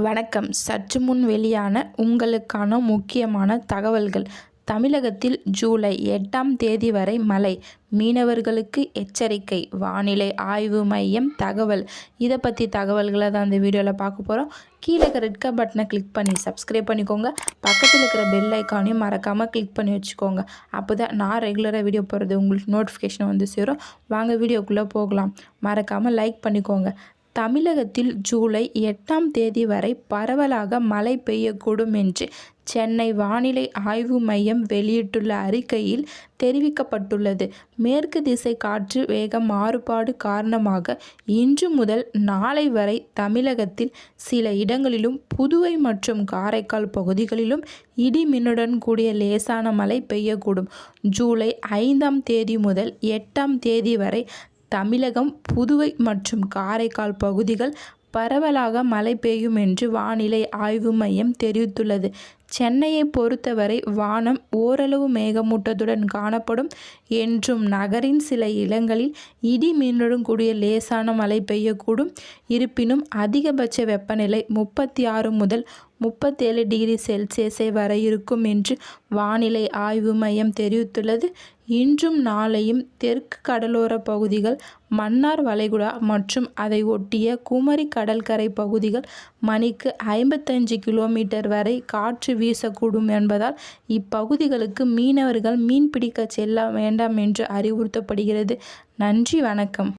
வணக்கம். சற்று முன் வெளியான உங்களுக்கான முக்கியமான தகவல்கள். தமிழகத்தில் ஜூலை 8ஆம் தேதி வரை மழை, மீனவர்களுக்கு எச்சரிக்கை. வானிலை ஆய்வு மையம் தகவல். இதை பற்றி தகவல்களை தான் இந்த வீடியோவில் பார்க்க போகிறோம். கீழே இருக்க ரெட் கலர் பட்டனை கிளிக் பண்ணி சப்ஸ்கிரைப் பண்ணிக்கோங்க. பக்கத்தில் இருக்கிற பெல் ஐக்கானையும் மறக்காமல் கிளிக் பண்ணி வச்சுக்கோங்க. அப்போ தான் நான் ரெகுலராக வீடியோ போடுறது உங்களுக்கு நோட்டிஃபிகேஷன் வந்து சேரும். வாங்க வீடியோக்குள்ளே போகலாம். மறக்காமல் லைக் பண்ணிக்கோங்க. தமிழகத்தில் ஜூலை 8ஆம் தேதி வரை பரவலாக மழை பெய்யக்கூடும் என்று சென்னை வானிலை ஆய்வு மையம் வெளியிட்டுள்ள அறிக்கையில் தெரிவிக்கப்பட்டுள்ளது. மேற்கு திசை காற்று வேக மாறுபாடு காரணமாக இன்று முதல் நாளை வரை தமிழகத்தில் சில இடங்களிலும் புதுவை மற்றும் காரைக்கால் பகுதிகளிலும் இடி மின்னுடன் கூடிய லேசான மழை பெய்யக்கூடும். ஜூலை 5ஆம் தேதி முதல் 8ஆம் தேதி வரை தமிழகம், புதுவை மற்றும் காரைக்கால் பகுதிகள் பரவலாக மழை பெய்யும் என்று வானிலை ஆய்வு மையம் தெரிவித்துள்ளது. சென்னையை பொறுத்தவரை வானம் ஓரளவு மேகமூட்டத்துடன் காணப்படும் என்றும் நகரின் சில இடங்களில் இடி மின்னுடன் கூடிய லேசான மழை பெய்யக்கூடும். இருப்பினும் அதிகபட்ச வெப்பநிலை 36 முதல் 37 டிகிரி செல்சியஸை வரை இருக்கும் என்று வானிலை ஆய்வு மையம் தெரிவித்துள்ளது. இன்றும் நாளையும் தெற்கு கடலோர பகுதிகள், மன்னார் வளைகுடா மற்றும் அதை ஒட்டிய குமரி கடற்கரை பகுதிகள் மணிக்கு 55 கிலோமீட்டர் வரை காற்று வீசக்கூடும் என்பதால் இப்பகுதிகளுக்கு மீனவர்கள் மீன்பிடிக்க செல்ல வேண்டாம் என்று அறிவுறுத்தப்படுகிறது. நன்றி, வணக்கம்.